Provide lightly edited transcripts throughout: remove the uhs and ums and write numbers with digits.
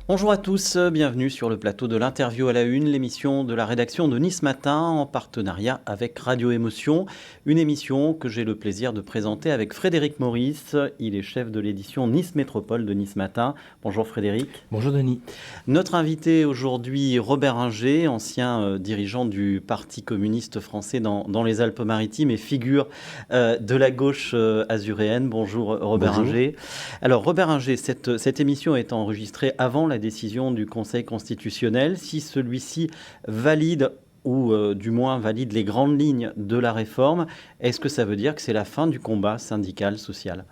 Bonjour à tous, bienvenue sur le plateau de l'interview à la une, l'émission de la rédaction de Nice Matin en partenariat avec Radio Émotion. Une émission que j'ai le plaisir de présenter avec Frédéric Maurice. Il est chef de l'édition Nice Métropole de Nice Matin. Bonjour Frédéric. Bonjour Denis. Notre invité aujourd'hui, Robert Inger, ancien dirigeant du Parti communiste français dans les Alpes-Maritimes et figure de la gauche azuréenne. Bonjour Robert Inger. Alors Robert Inger, cette émission est enregistrée avant la décision du Conseil constitutionnel. Si celui-ci valide ou du moins valide les grandes lignes de la réforme, est-ce que ça veut dire que c'est la fin du combat syndical, social ?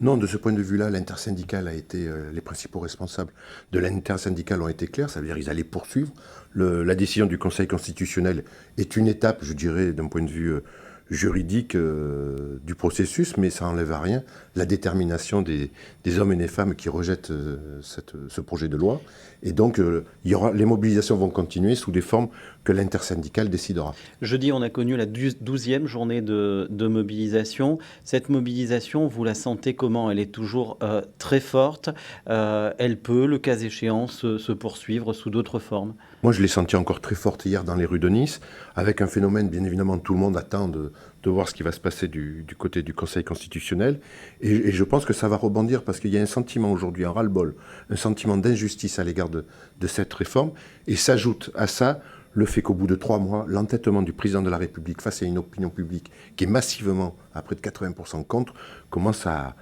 Non, de ce point de vue-là, l'intersyndicale a été, les principaux responsables de l'intersyndicale ont été clairs, ça veut dire qu'ils allaient poursuivre. La décision du Conseil constitutionnel est une étape, je dirais, d'un point de vue juridique du processus, mais ça n'enlève à rien la détermination des hommes et des femmes qui rejettent ce projet de loi. Et donc, les mobilisations vont continuer sous des formes que l'intersyndicale décidera. Jeudi, on a connu la 12e journée de mobilisation. Cette mobilisation, vous la sentez comment ? Elle est toujours très forte. Elle peut, le cas échéant, se poursuivre sous d'autres formes. Moi, je l'ai senti encore très forte hier dans les rues de Nice, avec un phénomène, bien évidemment, tout le monde attend de voir ce qui va se passer du côté du Conseil constitutionnel. Et je pense que ça va rebondir parce qu'il y a un sentiment aujourd'hui, un ras-le-bol, un sentiment d'injustice à l'égard de cette réforme. Et s'ajoute à ça le fait qu'au bout de 3 mois, l'entêtement du président de la République face à une opinion publique qui est massivement, à près de 80% contre, commence à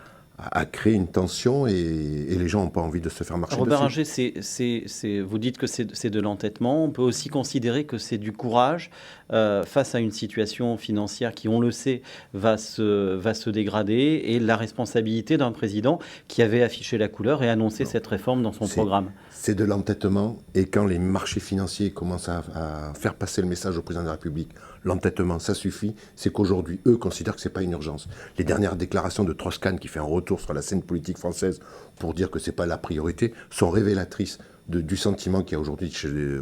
créer une tension et les gens n'ont pas envie de se faire marcher Robert dessus. Inger, vous dites que c'est de l'entêtement. On peut aussi considérer que c'est du courage face à une situation financière qui, on le sait, va se dégrader et la responsabilité d'un président qui avait affiché la couleur et annoncé cette réforme dans son programme. C'est de l'entêtement et quand les marchés financiers commencent à faire passer le message au président de la République, l'entêtement, ça suffit, c'est qu'aujourd'hui, eux considèrent que ce n'est pas une urgence. Les dernières déclarations de Strauss-Kahn, qui fait un retour sur la scène politique française pour dire que ce n'est pas la priorité, sont révélatrices du sentiment qu'il y a aujourd'hui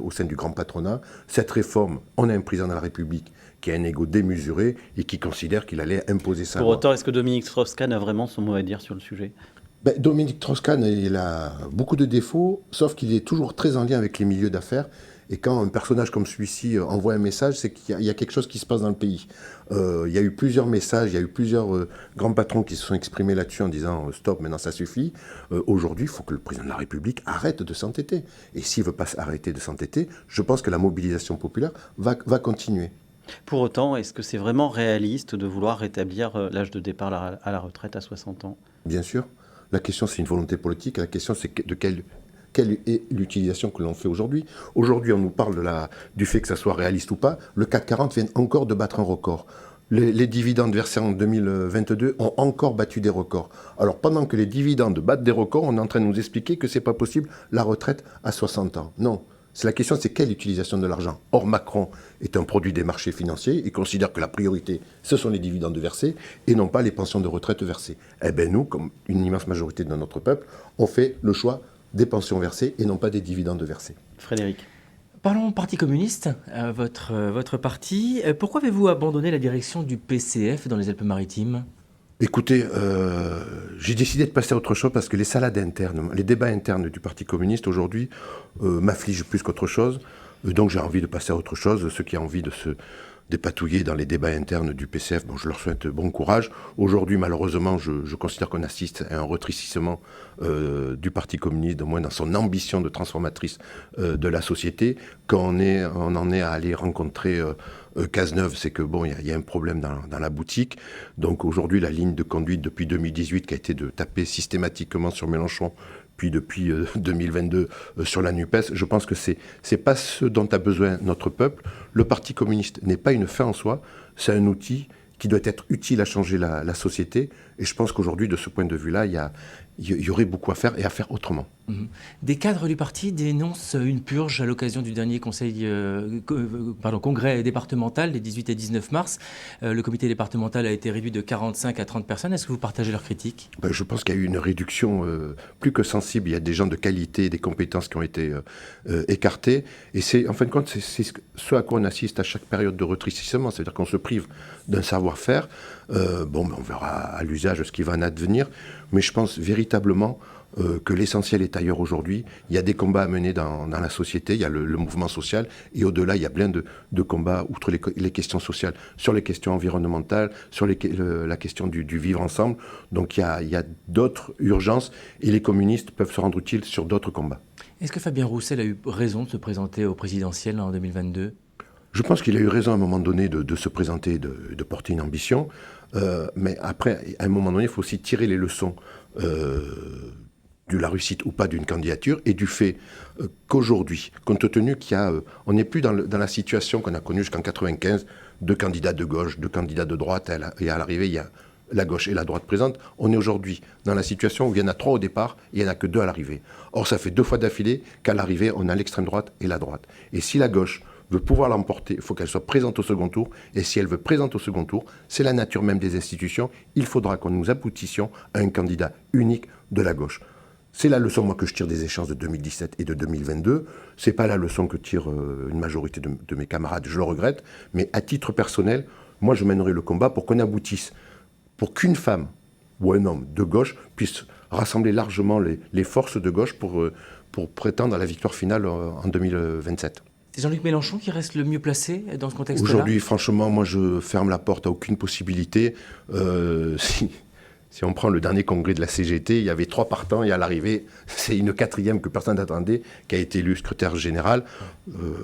au sein du grand patronat. Cette réforme, on a un président de la République qui a un ego démesuré et qui considère qu'il allait imposer sa loi. Pour autant, est-ce que Dominique Strauss-Kahn a vraiment son mot à dire sur le sujet ? Dominique Strauss-Kahn, il a beaucoup de défauts, sauf qu'il est toujours très en lien avec les milieux d'affaires. Et quand un personnage comme celui-ci envoie un message, c'est qu'il y a quelque chose qui se passe dans le pays. Il y a eu plusieurs messages, il y a eu plusieurs grands patrons qui se sont exprimés là-dessus en disant « stop, maintenant ça suffit ». Aujourd'hui, il faut que le président de la République arrête de s'entêter. Et s'il ne veut pas arrêter de s'entêter, je pense que la mobilisation populaire va continuer. Pour autant, est-ce que c'est vraiment réaliste de vouloir rétablir l'âge de départ à la retraite à 60 ans ? Bien sûr. La question, c'est une volonté politique. La question, c'est de quelle est l'utilisation que l'on fait aujourd'hui. Aujourd'hui, on nous parle du fait que ça soit réaliste ou pas. Le CAC 40 vient encore de battre un record. Les dividendes versés en 2022 ont encore battu des records. Alors, pendant que les dividendes battent des records, on est en train de nous expliquer que c'est pas possible la retraite à 60 ans. Non. La question, c'est quelle utilisation de l'argent. Or, Macron est un produit des marchés financiers. Il considère que la priorité, ce sont les dividendes versés et non pas les pensions de retraite versées. Eh bien, nous, comme une immense majorité de notre peuple, on fait le choix des pensions versées et non pas des dividendes versés. Frédéric. Parlons Parti communiste, votre parti. Pourquoi avez-vous abandonné la direction du PCF dans les Alpes-Maritimes ? Écoutez, j'ai décidé de passer à autre chose parce que les salades internes, les débats internes du Parti communiste aujourd'hui m'affligent plus qu'autre chose. Donc j'ai envie de passer à autre chose. Ceux qui ont envie de se dépatouiller dans les débats internes du PCF, je leur souhaite bon courage. Aujourd'hui, malheureusement, je considère qu'on assiste à un rétrécissement du Parti communiste, au moins dans son ambition de transformatrice de la société. Quand on en est à aller rencontrer Cazeneuve, c'est que il y a un problème dans la boutique. Donc aujourd'hui, la ligne de conduite depuis 2018 qui a été de taper systématiquement sur Mélenchon, puis depuis 2022 sur la NUPES, je pense que c'est pas ce dont a besoin notre peuple. Le Parti communiste n'est pas une fin en soi, c'est un outil qui doit être utile à changer la société. Et je pense qu'aujourd'hui, de ce point de vue-là, il y aurait beaucoup à faire et à faire autrement. Des cadres du parti dénoncent une purge à l'occasion du dernier congrès départemental des 18 et 19 mars. Le comité départemental a été réduit de 45 à 30 personnes. Est-ce que vous partagez leurs critiques ? Je pense qu'il y a eu une réduction plus que sensible. Il y a des gens de qualité, des compétences qui ont été écartés. Et en fin de compte, c'est ce à quoi on assiste à chaque période de rétrécissement. C'est-à-dire qu'on se prive d'un savoir-faire. On verra à l'usage ce qui va en advenir, mais je pense véritablement que l'essentiel est ailleurs aujourd'hui. Il y a des combats à mener dans la société, il y a le mouvement social, et au-delà, il y a plein de combats, outre les questions sociales, sur les questions environnementales, sur la question du vivre ensemble. Donc il y a d'autres urgences, et les communistes peuvent se rendre utiles sur d'autres combats. Est-ce que Fabien Roussel a eu raison de se présenter au présidentiel en 2022 ? Je pense qu'il a eu raison à un moment donné de se présenter, de porter une ambition, mais après, à un moment donné, il faut aussi tirer les leçons de la réussite ou pas d'une candidature et du fait qu'aujourd'hui, compte tenu on n'est plus dans la situation qu'on a connue jusqu'en 1995, 2 candidats de gauche, 2 candidats de droite, et à l'arrivée, il y a la gauche et la droite présentes. On est aujourd'hui dans la situation où il y en a 3 au départ et il n'y en a que 2 à l'arrivée. Or, ça fait 2 fois d'affilée qu'à l'arrivée, on a l'extrême droite et la droite. Et si la gauche veut pouvoir l'emporter, il faut qu'elle soit présente au second tour. Et si elle veut présente au second tour, c'est la nature même des institutions. Il faudra que nous aboutissions à un candidat unique de la gauche. C'est la leçon, moi, que je tire des échéances de 2017 et de 2022. C'est pas la leçon que tire une majorité de mes camarades, je le regrette. Mais à titre personnel, moi, je mènerai le combat pour qu'on aboutisse, pour qu'une femme ou un homme de gauche puisse rassembler largement les forces de gauche pour prétendre à la victoire finale en 2027. C'est Jean-Luc Mélenchon qui reste le mieux placé dans ce contexte-là ? Aujourd'hui, franchement, moi, je ferme la porte à aucune possibilité. Si on prend le dernier congrès de la CGT, il y avait 3 partants et à l'arrivée, c'est une 4e que personne n'attendait qui a été élu secrétaire général.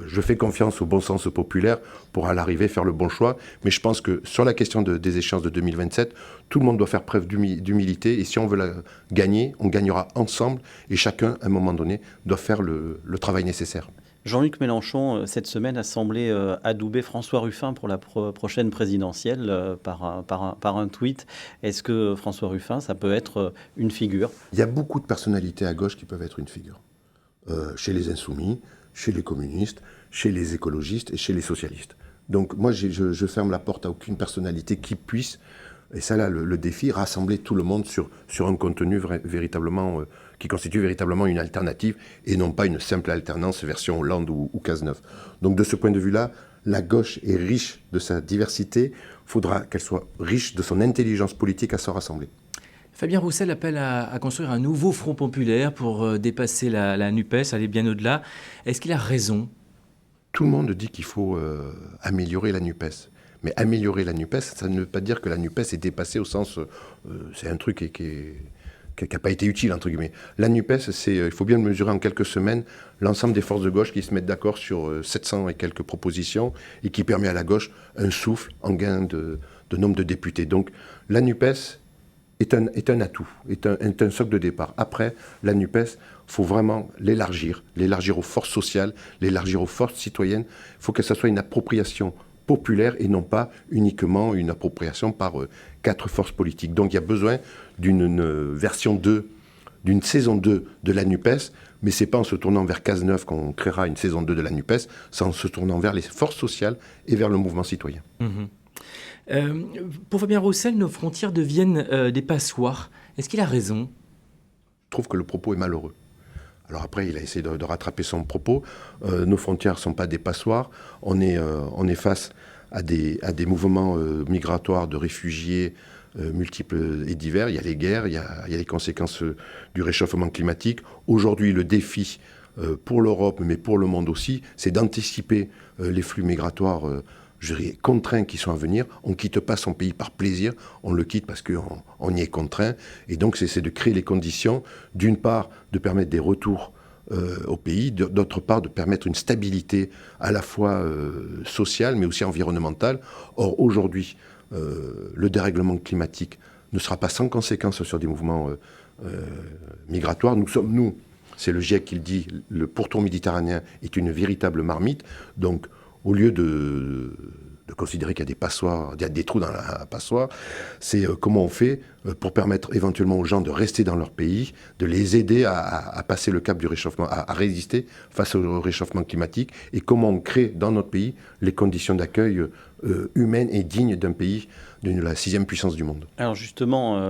Je fais confiance au bon sens populaire pour à l'arrivée faire le bon choix. Mais je pense que sur la question des échéances de 2027, tout le monde doit faire preuve d'humilité. Et si on veut la gagner, on gagnera ensemble. Et chacun, à un moment donné, doit faire le travail nécessaire. Jean-Luc Mélenchon, cette semaine, a semblé adouber François Ruffin pour la prochaine présidentielle par un tweet. Est-ce que François Ruffin, ça peut être une figure ? Il y a beaucoup de personnalités à gauche qui peuvent être une figure. Chez les insoumis, chez les communistes, chez les écologistes et chez les socialistes. Donc moi, je ferme la porte à aucune personnalité qui puisse, et ça là, le défi, rassembler tout le monde sur un contenu véritablement... qui constitue véritablement une alternative et non pas une simple alternance version Hollande ou Cazeneuve. Donc de ce point de vue-là, la gauche est riche de sa diversité, il faudra qu'elle soit riche de son intelligence politique à se rassembler. Fabien Roussel appelle à construire un nouveau front populaire pour dépasser la NUPES, aller bien au-delà. Est-ce qu'il a raison ? Tout le monde dit qu'il faut améliorer la NUPES. Mais améliorer la NUPES, ça ne veut pas dire que la NUPES est dépassée au sens... c'est un truc qui n'a pas été utile, entre guillemets. La NUPES, il faut bien le mesurer en quelques semaines, l'ensemble des forces de gauche qui se mettent d'accord sur 700 et quelques propositions et qui permet à la gauche un souffle en gain de nombre de députés. Donc la NUPES est un atout, est un socle de départ. Après, la NUPES, il faut vraiment l'élargir aux forces sociales, l'élargir aux forces citoyennes. Il faut que ça soit une appropriation populaire et non pas uniquement une appropriation par 4 forces politiques. Donc il y a besoin d'une version 2, d'une saison 2 de la NUPES, mais ce n'est pas en se tournant vers Cazeneuve qu'on créera une saison 2 de la NUPES, c'est en se tournant vers les forces sociales et vers le mouvement citoyen. Pour Fabien Roussel, nos frontières deviennent des passoires. Est-ce qu'il a raison ? Je trouve que le propos est malheureux. Alors après, il a essayé de rattraper son propos. Nos frontières ne sont pas des passoires. On est face à des mouvements migratoires de réfugiés multiples et divers. Il y a les guerres, il y a les conséquences du réchauffement climatique. Aujourd'hui, le défi pour l'Europe, mais pour le monde aussi, c'est d'anticiper les flux migratoires contraints qui sont à venir. On ne quitte pas son pays par plaisir, on le quitte parce qu'on y est contraint. Et donc, c'est de créer les conditions, d'une part, de permettre des retours au pays, d'autre part, de permettre une stabilité à la fois sociale, mais aussi environnementale. Or, aujourd'hui, le dérèglement climatique ne sera pas sans conséquences sur des mouvements migratoires. Nous, c'est le GIEC qui le dit, le pourtour méditerranéen est une véritable marmite. Donc, au lieu de considérer qu'il y a des passoires, il y a des trous dans la passoire, c'est comment on fait pour permettre éventuellement aux gens de rester dans leur pays, de les aider à passer le cap du réchauffement, à résister face au réchauffement climatique, et comment on crée dans notre pays les conditions d'accueil humaine et digne d'un pays de la 6e puissance du monde. Alors justement,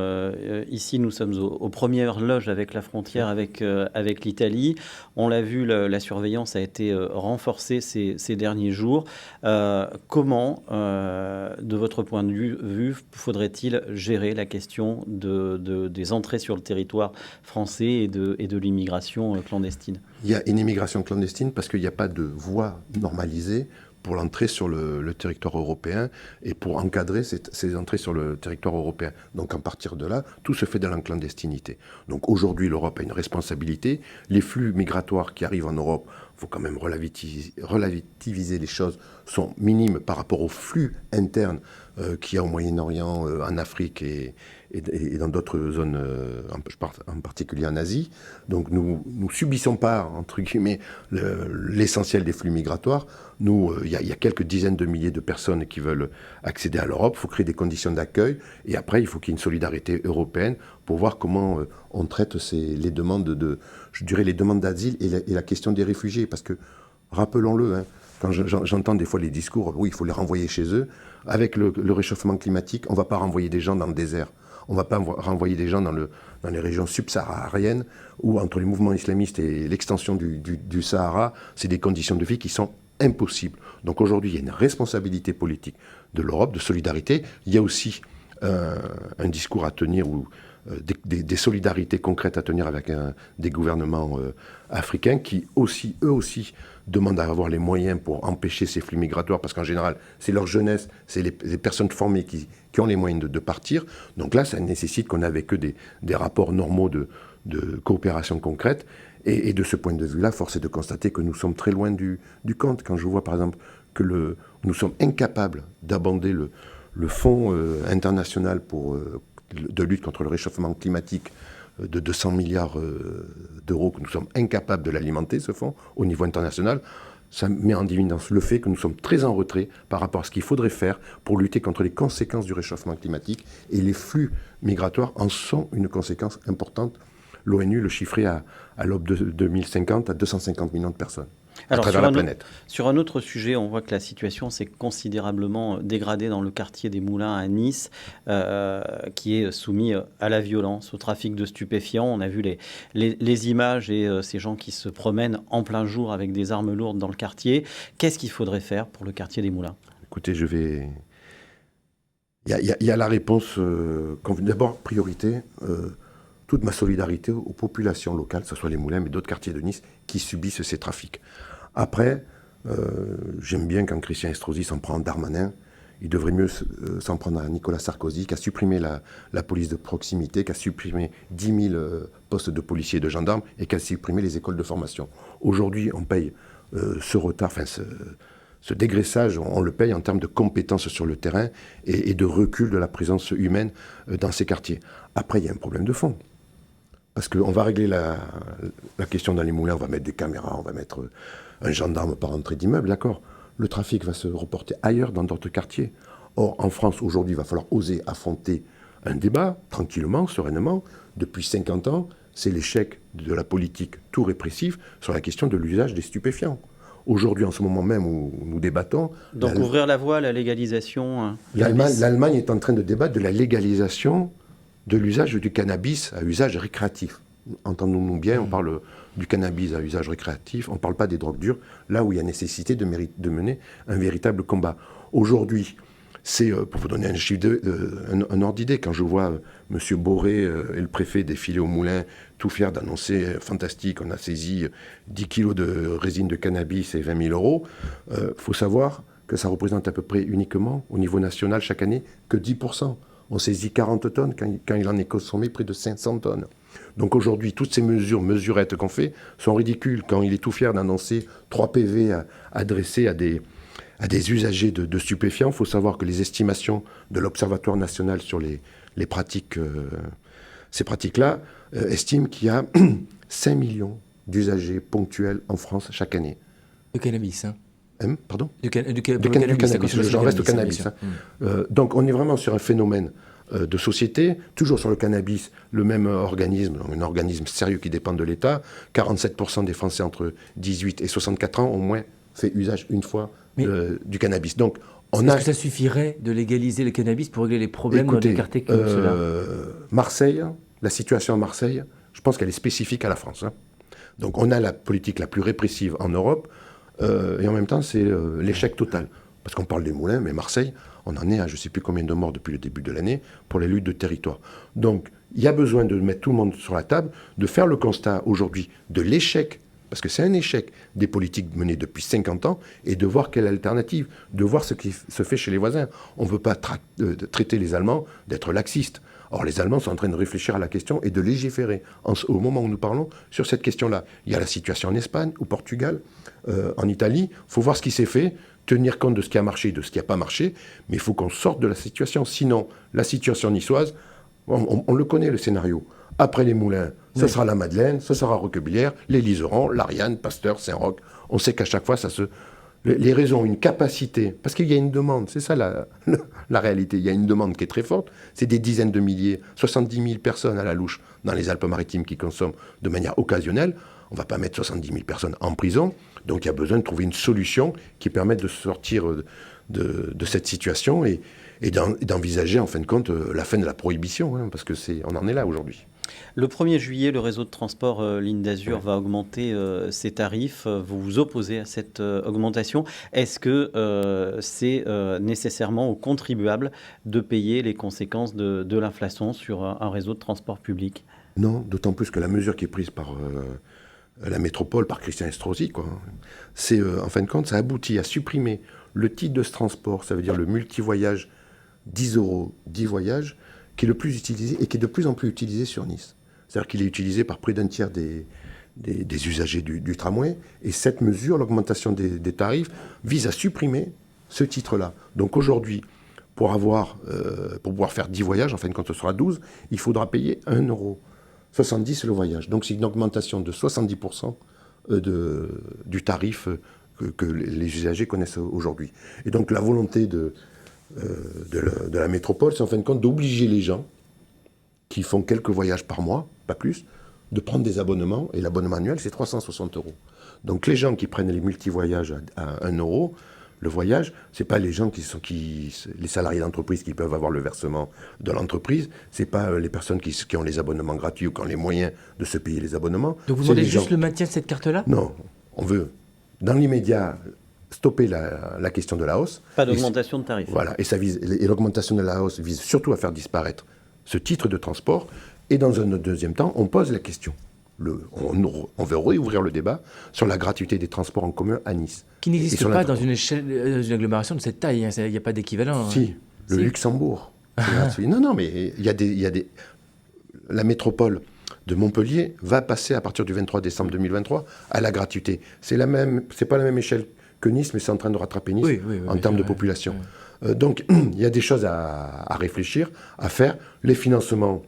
ici nous sommes aux premières loges avec la frontière avec l'Italie. On l'a vu, la surveillance a été renforcée ces derniers jours. Comment, de votre point de vue, faudrait-il gérer la question des entrées sur le territoire français et de l'immigration clandestine? Il y a une immigration clandestine parce qu'il n'y a pas de voie normalisée pour l'entrée sur le territoire européen et pour encadrer ces entrées sur le territoire européen. Donc à partir de là, tout se fait dans la clandestinité. Donc aujourd'hui, l'Europe a une responsabilité. Les flux migratoires qui arrivent en Europe, il faut quand même relativiser les choses, sont minimes par rapport aux flux internes qu'il y a au Moyen-Orient, en Afrique et dans d'autres zones, en particulier en Asie. Donc nous subissons pas, entre guillemets, l'essentiel des flux migratoires. Nous, il y a quelques dizaines de milliers de personnes qui veulent accéder à l'Europe. Il faut créer des conditions d'accueil. Et après, il faut qu'il y ait une solidarité européenne pour voir comment on traite les demandes les demandes d'asile et la question des réfugiés. Parce que, rappelons-le, hein, quand j'entends des fois les discours, oui, il faut les renvoyer chez eux. Avec le réchauffement climatique, on ne va pas renvoyer des gens dans le désert. On ne va pas renvoyer des gens dans les régions subsahariennes où, entre les mouvements islamistes et l'extension du Sahara, c'est des conditions de vie qui sont impossibles. Donc aujourd'hui, il y a une responsabilité politique de l'Europe, de solidarité. Il y a aussi un discours à tenir ou des solidarités concrètes à tenir avec des gouvernements africains qui eux aussi demandent à avoir les moyens pour empêcher ces flux migratoires, parce qu'en général, c'est leur jeunesse, c'est les personnes formées qui ont les moyens de partir. Donc là, ça nécessite qu'on ait avec eux des rapports normaux de coopération concrète. Et de ce point de vue-là, force est de constater que nous sommes très loin du compte. Quand je vois, par exemple, que nous sommes incapables d'abonder le fonds international de lutte contre le réchauffement climatique de 200 milliards d'euros, que nous sommes incapables de l'alimenter, ce fonds, au niveau international, ça met en évidence le fait que nous sommes très en retrait par rapport à ce qu'il faudrait faire pour lutter contre les conséquences du réchauffement climatique. Et les flux migratoires en sont une conséquence importante. L'ONU le chiffrait à l'aube de 2050 à 250 millions de personnes. Alors, à travers la planète. Sur un autre sujet, on voit que la situation s'est considérablement dégradée dans le quartier des Moulins à Nice, qui est soumis à la violence, au trafic de stupéfiants. On a vu les images et ces gens qui se promènent en plein jour avec des armes lourdes dans le quartier. Qu'est-ce qu'il faudrait faire pour le quartier des Moulins? Écoutez, il y a la réponse. D'abord, priorité. Toute ma solidarité aux populations locales, que ce soit les Moulins, mais d'autres quartiers de Nice, qui subissent ces trafics. Après, j'aime bien quand Christian Estrosi s'en prend à Darmanin. Il devrait mieux s'en prendre à Nicolas Sarkozy, qui a supprimé la police de proximité, qui a supprimé 10 000 postes de policiers et de gendarmes, et qui a supprimé les écoles de formation. Aujourd'hui, on paye ce retard, ce dégraissage, on le paye en termes de compétences sur le terrain et de recul de la présence humaine dans ces quartiers. Après, il y a un problème de fond. Parce qu'on va régler la question dans les Moulins, on va mettre des caméras, on va mettre un gendarme par entrée d'immeuble, d'accord. Le trafic va se reporter ailleurs, dans d'autres quartiers. Or, en France, aujourd'hui, il va falloir oser affronter un débat, tranquillement, sereinement. Depuis 50 ans, c'est l'échec de la politique tout répressive sur la question de l'usage des stupéfiants. Aujourd'hui, en ce moment même où nous débattons... Donc ouvrir la voie à la légalisation... L'Allemagne est en train de débattre de la légalisation de l'usage du cannabis à usage récréatif. Entendons-nous bien, on parle du cannabis à usage récréatif, on ne parle pas des drogues dures, là où il y a nécessité de mener un véritable combat. Aujourd'hui, c'est, pour vous donner un chiffre, un ordre d'idée, quand je vois M. Boré et le préfet défiler au Moulin, tout fiers d'annoncer, fantastique, on a saisi 10 kilos de résine de cannabis et 20 000 euros, faut savoir que ça représente à peu près uniquement, au niveau national, chaque année, que 10%. On saisit 40 tonnes quand il en est consommé près de 500 tonnes. Donc aujourd'hui, toutes ces mesurettes qu'on fait sont ridicules. Quand il est tout fier d'annoncer 3 PV adressés à des usagers de stupéfiants, il faut savoir que les estimations de l'Observatoire national sur les pratiques, ces pratiques-là, estiment qu'il y a 5 millions d'usagers ponctuels en France chaque année. De cannabis, hein? Pardon ? Du cannabis. J'en reste au cannabis. Donc on est vraiment sur un phénomène de société, toujours sur le cannabis, le même organisme, un organisme sérieux qui dépend de l'État, 47% des Français entre 18 et 64 ans ont au moins fait usage une fois du cannabis. Donc Est-ce que ça suffirait de légaliser le cannabis pour régler les problèmes dans des quartiers comme cela? Marseille, la situation à Marseille, je pense qu'elle est spécifique à la France. Donc on a la politique la plus répressive en Europe, et en même temps c'est l'échec total. Parce qu'on parle des moulins, mais Marseille, on en est à je ne sais plus combien de morts depuis le début de l'année pour les luttes de territoire. Donc il y a besoin de mettre tout le monde sur la table, de faire le constat aujourd'hui de l'échec, parce que c'est un échec des politiques menées depuis 50 ans, et de voir quelle alternative, de voir ce qui se fait chez les voisins. On ne veut pas traiter les Allemands d'être laxistes. Or, les Allemands sont en train de réfléchir à la question et de légiférer au moment où nous parlons sur cette question-là. Il y a la situation en Espagne, au Portugal, en Italie. Il faut voir ce qui s'est fait, tenir compte de ce qui a marché et de ce qui n'a pas marché, mais il faut qu'on sorte de la situation. Sinon, la situation niçoise, on le connaît, le scénario. Après les Moulins, ce sera la Madeleine, ce sera Roquebillière, les Liserons, l'Ariane, Pasteur, Saint-Roch. On sait qu'à chaque fois, les réseaux ont une capacité, parce qu'il y a une demande, c'est ça la réalité, il y a une demande qui est très forte, c'est des dizaines de milliers, 70 000 personnes à la louche dans les Alpes-Maritimes qui consomment de manière occasionnelle. On ne va pas mettre 70 000 personnes en prison, donc il y a besoin de trouver une solution qui permette de sortir de cette situation et d'envisager en fin de compte la fin de la prohibition, parce que on en est là aujourd'hui. Le 1er juillet, le réseau de transport Ligne d'Azur va augmenter ses tarifs. Vous vous opposez à cette augmentation. Est-ce que c'est nécessairement aux contribuables de payer les conséquences de l'inflation sur un réseau de transport public? Non, d'autant plus que la mesure qui est prise par la métropole, par Christian Estrosi, c'est en fin de compte, ça aboutit à supprimer le titre de ce transport, ça veut dire le multivoyage 10 €, 10 voyages, qui est le plus utilisé et qui est de plus en plus utilisé sur Nice. C'est-à-dire qu'il est utilisé par près d'un tiers des usagers du tramway. Et cette mesure, l'augmentation des tarifs, vise à supprimer ce titre-là. Donc aujourd'hui, pour pouvoir faire 10 voyages, en fin de compte ce sera 12, il faudra payer 1,70 € le voyage. Donc c'est une augmentation de 70% du tarif que les usagers connaissent aujourd'hui. Et donc la volonté de la métropole, c'est en fin de compte d'obliger les gens qui font quelques voyages par mois, pas plus, de prendre des abonnements, et l'abonnement annuel, c'est 360 €. Donc les gens qui prennent les multi-voyages à 1 €, le voyage, c'est pas les gens les salariés d'entreprise qui peuvent avoir le versement de l'entreprise, c'est pas les personnes qui ont les abonnements gratuits ou qui ont les moyens de se payer les abonnements. Donc vous demandez juste le maintien de cette carte-là? Non, on veut, dans l'immédiat, stopper la question de la hausse. Pas d'augmentation de tarifs. Voilà, et l'augmentation de la hausse vise surtout à faire disparaître ce titre de transport. Et dans un deuxième temps, on pose la question. On veut réouvrir le débat sur la gratuité des transports en commun à Nice. Qui n'existe pas dans une agglomération de cette taille. Il n'y a pas d'équivalent. Si, le Luxembourg. Non, mais il y a des... La métropole de Montpellier va passer à partir du 23 décembre 2023 à la gratuité. C'est pas la même échelle que Nice, mais c'est en train de rattraper Nice en termes de population. Donc, il y a des choses à réfléchir, à faire. Les financements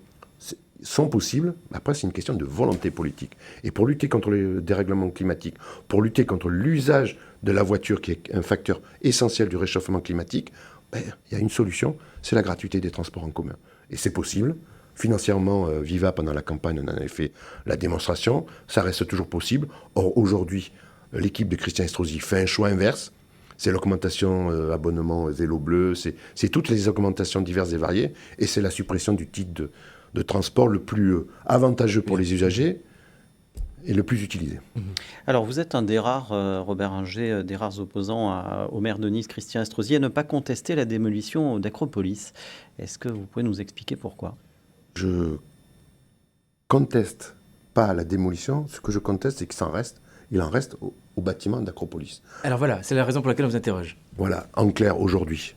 sont possibles. Après, c'est une question de volonté politique. Et pour lutter contre le dérèglement climatique, pour lutter contre l'usage de la voiture, qui est un facteur essentiel du réchauffement climatique, il y a une solution, c'est la gratuité des transports en commun. Et c'est possible. Financièrement, Viva, pendant la campagne, on en avait fait la démonstration. Ça reste toujours possible. Or, aujourd'hui, l'équipe de Christian Estrosi fait un choix inverse. C'est l'augmentation abonnement vélo bleu, c'est toutes les augmentations diverses et variées, et c'est la suppression du titre de transport le plus avantageux pour les usagers et le plus utilisé. Alors vous êtes un des rares, Robert Inger, des rares opposants au maire de Nice, Christian Estrosi, à ne pas contester la démolition d'Acropolis. Est-ce que vous pouvez nous expliquer pourquoi? Je conteste pas la démolition, ce que je conteste, c'est qu'il en reste au bâtiment d'Acropolis. Alors voilà, c'est la raison pour laquelle on vous interroge. Voilà, en clair, aujourd'hui.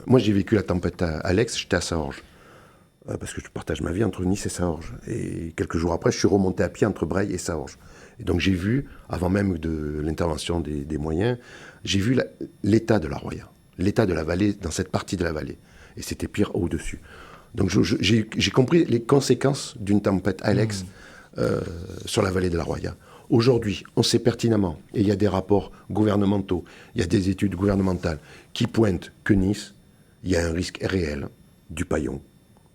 Moi, j'ai vécu la tempête à Alex, j'étais à Saorge. Parce que je partage ma vie entre Nice et Saorge. Et quelques jours après, je suis remonté à pied entre Breil et Saorge. Et donc j'ai vu, avant même de l'intervention des moyens, j'ai vu l'état de la Roya, l'état de la vallée, dans cette partie de la vallée. Et c'était pire au-dessus. Donc j'ai compris les conséquences d'une tempête Alex sur la vallée de la Roya. Aujourd'hui, on sait pertinemment, et il y a des rapports gouvernementaux, il y a des études gouvernementales qui pointent que Nice, il y a un risque réel du paillon,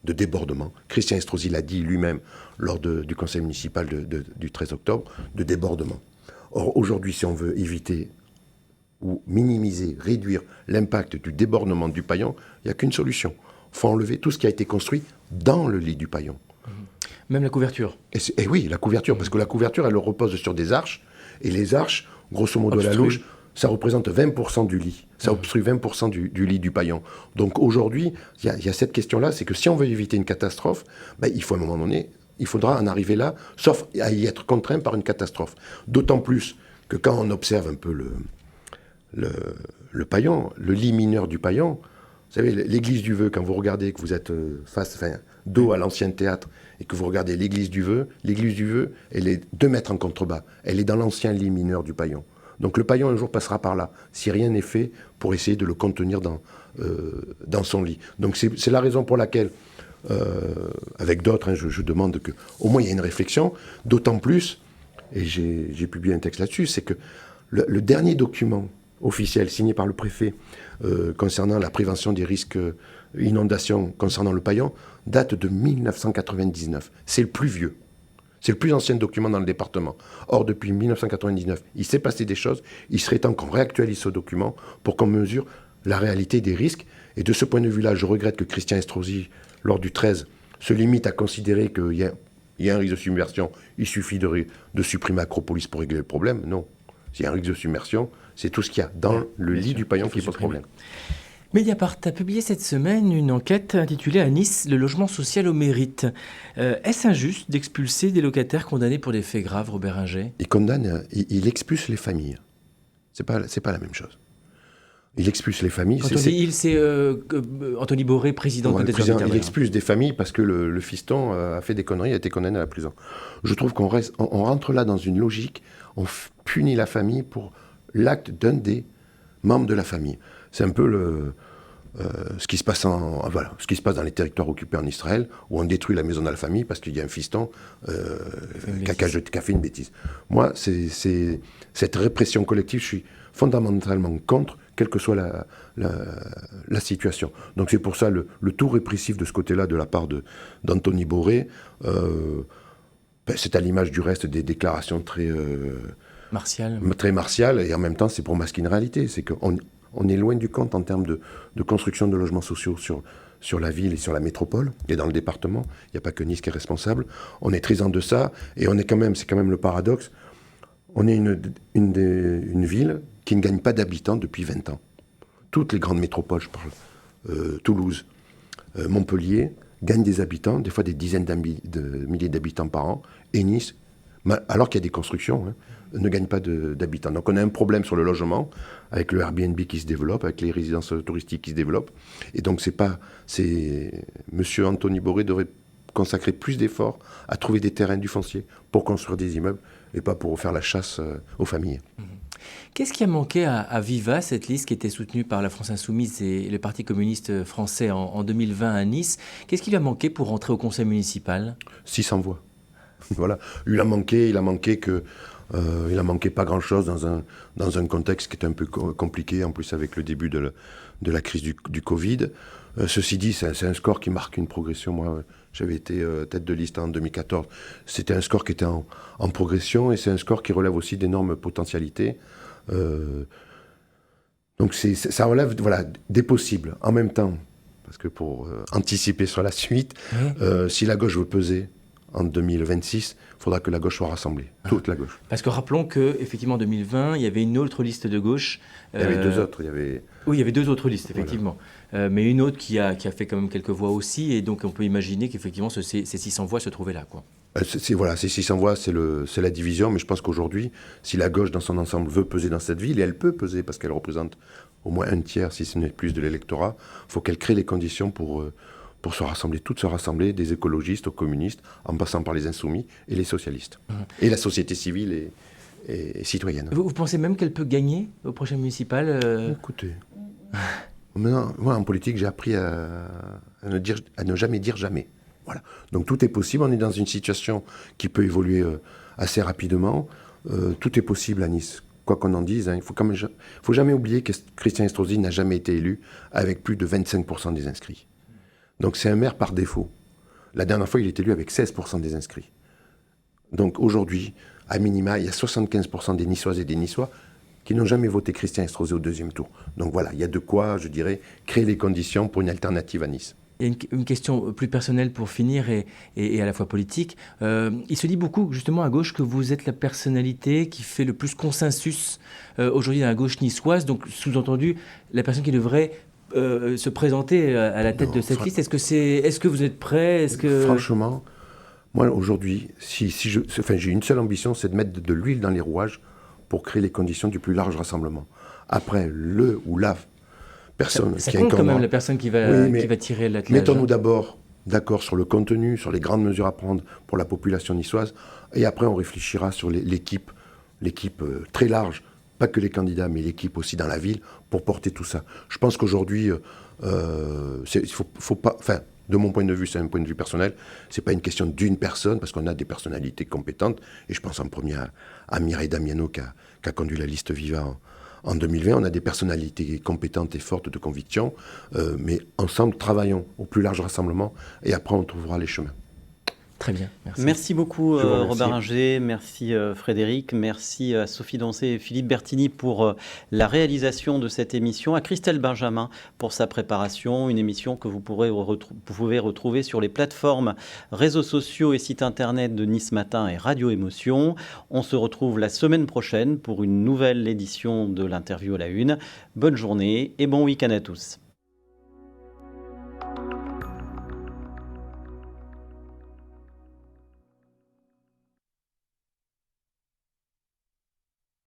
de débordement. Christian Estrosi l'a dit lui-même lors du conseil municipal du 13 octobre, de débordement. Or, aujourd'hui, si on veut éviter ou minimiser, réduire l'impact du débordement du paillon, il n'y a qu'une solution. Il faut enlever tout ce qui a été construit dans le lit du paillon. Même la couverture. Et oui, la couverture, parce que la couverture, elle repose sur des arches, et les arches, grosso modo à la louche, ça représente 20% du lit. Ça obstrue 20% du lit du paillon. Donc aujourd'hui, il y a cette question-là, c'est que si on veut éviter une catastrophe, il faut à un moment donné, il faudra en arriver là, sauf à y être contraint par une catastrophe. D'autant plus que quand on observe un peu le paillon, le lit mineur du paillon, vous savez, l'église du Vœu, quand vous regardez, que vous êtes dos à l'ancien théâtre, et que vous regardez l'église du Vœu, elle est 2 mètres en contrebas. Elle est dans l'ancien lit mineur du paillon. Donc le paillon, un jour, passera par là, si rien n'est fait pour essayer de le contenir dans son lit. Donc c'est la raison pour laquelle, avec d'autres, je demande qu'au moins il y ait une réflexion, d'autant plus, et j'ai publié un texte là-dessus, c'est que le dernier document officiel signé par le préfet concernant la prévention des risques inondations concernant le paillon date de 1999. C'est le plus vieux. C'est le plus ancien document dans le département. Or, depuis 1999, il s'est passé des choses. Il serait temps qu'on réactualise ce document pour qu'on mesure la réalité des risques. Et de ce point de vue-là, je regrette que Christian Estrosi, lors du 13, se limite à considérer qu'il y a un risque de submersion. Il suffit de supprimer Acropolis pour régler le problème. Non. S'il y a un risque de submersion, c'est tout ce qu'il y a dans le lit du paillon qui pose problème. Mediapart a publié cette semaine une enquête intitulée à Nice, le logement social au mérite. Est-ce injuste d'expulser des locataires condamnés pour des faits graves, Robert Inger ? Il expulse les familles. C'est pas la même chose. Il expulse les familles. Quand on dit il, c'est Anthony Boré, président de des Il expulse des familles parce que le fiston a fait des conneries, a été condamné à la prison. Je trouve qu'on rentre là dans une logique, on punit la famille pour l'acte d'un des membres de la famille. C'est un peu ce qui se passe dans les territoires occupés en Israël, où on détruit la maison de la famille parce qu'il y a un fiston qui a fait une bêtise. Moi, c'est cette répression collective, je suis fondamentalement contre, quelle que soit la situation. Donc c'est pour ça le tout répressif de ce côté-là, de la part d'Anthony Boré, c'est à l'image du reste des déclarations très martiales, et en même temps c'est pour masquer une réalité, c'est qu'on est loin du compte en termes de construction de logements sociaux sur la ville et sur la métropole, et dans le département. Il n'y a pas que Nice qui est responsable. On est très en deçà, et c'est quand même le paradoxe. On est une ville qui ne gagne pas d'habitants depuis 20 ans. Toutes les grandes métropoles, je parle, Toulouse, Montpellier, gagnent des habitants, des fois des dizaines de milliers d'habitants par an, et Nice, alors qu'il y a des constructions, ne gagne pas d'habitants. Donc on a un problème sur le logement, avec le Airbnb qui se développe, avec les résidences touristiques qui se développent, et donc Monsieur Anthony Boré devrait consacrer plus d'efforts à trouver des terrains du foncier pour construire des immeubles, et pas pour faire la chasse aux familles. Qu'est-ce qui a manqué à Viva, cette liste qui était soutenue par la France Insoumise et le Parti communiste français en 2020 à Nice? Qu'est-ce qui lui a manqué pour rentrer au conseil municipal? 600 voix. Voilà. Il a manqué pas grand-chose dans un contexte qui est un peu compliqué, en plus avec le début de la crise du Covid. Ceci dit, c'est un score qui marque une progression. Moi, j'avais été tête de liste en 2014. C'était un score qui était en progression, et c'est un score qui relève aussi d'énormes potentialités. Donc ça relève des possibles. En même temps, parce que pour anticiper sur la suite, si la gauche veut peser en 2026, il faudra que la gauche soit rassemblée, toute la gauche. Parce que rappelons qu'effectivement, en 2020, il y avait une autre liste de gauche. Il y avait deux autres. Oui, il y avait 2 autres listes, effectivement. Voilà. Mais une autre qui a fait quand même quelques voix aussi, et donc on peut imaginer qu'effectivement, ces 600 voix se trouvaient là, quoi. Ces 600 voix, c'est la division, mais je pense qu'aujourd'hui, si la gauche dans son ensemble veut peser dans cette ville, et elle peut peser parce qu'elle représente au moins un tiers, si ce n'est plus, de l'électorat, il faut qu'elle crée les conditions pour se rassembler, des écologistes aux communistes, en passant par les insoumis et les socialistes. Et la société civile et citoyenne. Vous pensez même qu'elle peut gagner au prochain municipal Écoutez, maintenant, moi en politique, j'ai appris à ne jamais dire jamais. Voilà. Donc tout est possible, on est dans une situation qui peut évoluer assez rapidement. Tout est possible à Nice, quoi qu'on en dise. Il faut jamais oublier que Christian Estrosi n'a jamais été élu avec plus de 25% des inscrits. Donc c'est un maire par défaut. La dernière fois, il est élu avec 16% des inscrits. Donc aujourd'hui, à minima, il y a 75% des Niçoises et des Niçois qui n'ont jamais voté Christian Estrosi au deuxième tour. Donc voilà, il y a de quoi, je dirais, créer les conditions pour une alternative à Nice. Il y a une question plus personnelle pour finir et à la fois politique. Il se dit beaucoup, justement, à gauche, que vous êtes la personnalité qui fait le plus consensus aujourd'hui dans la gauche niçoise. Donc, sous-entendu, la personne qui devrait se présenter à la tête de cette liste. Est-ce que vous êtes prêt? Franchement, moi, aujourd'hui, j'ai une seule ambition, c'est de mettre de l'huile dans les rouages pour créer les conditions du plus large rassemblement. Après, le ou la personne ça qui compte incarne... quand même la personne qui va tirer l'attelage. Mettons-nous d'abord d'accord sur le contenu, sur les grandes mesures à prendre pour la population niçoise, et après on réfléchira sur l'équipe très large, pas que les candidats, mais l'équipe aussi dans la ville, pour porter tout ça. Je pense qu'aujourd'hui, faut pas... Enfin, de mon point de vue, c'est un point de vue personnel, c'est pas une question d'une personne, parce qu'on a des personnalités compétentes, et je pense en premier à Mireille Damiano qui a conduit la liste Viva en 2020, on a des personnalités compétentes et fortes de conviction, mais ensemble, travaillons au plus large rassemblement et après, on trouvera les chemins. Très bien, merci. Merci beaucoup Robert Ringer, merci Frédéric, merci à Sophie Doncé et Philippe Bertini pour la réalisation de cette émission, à Christelle Benjamin pour sa préparation, une émission que vous pouvez retrouver sur les plateformes réseaux sociaux et sites internet de Nice Matin et Radio Émotion. On se retrouve la semaine prochaine pour une nouvelle édition de l'interview à la une. Bonne journée et bon week-end à tous.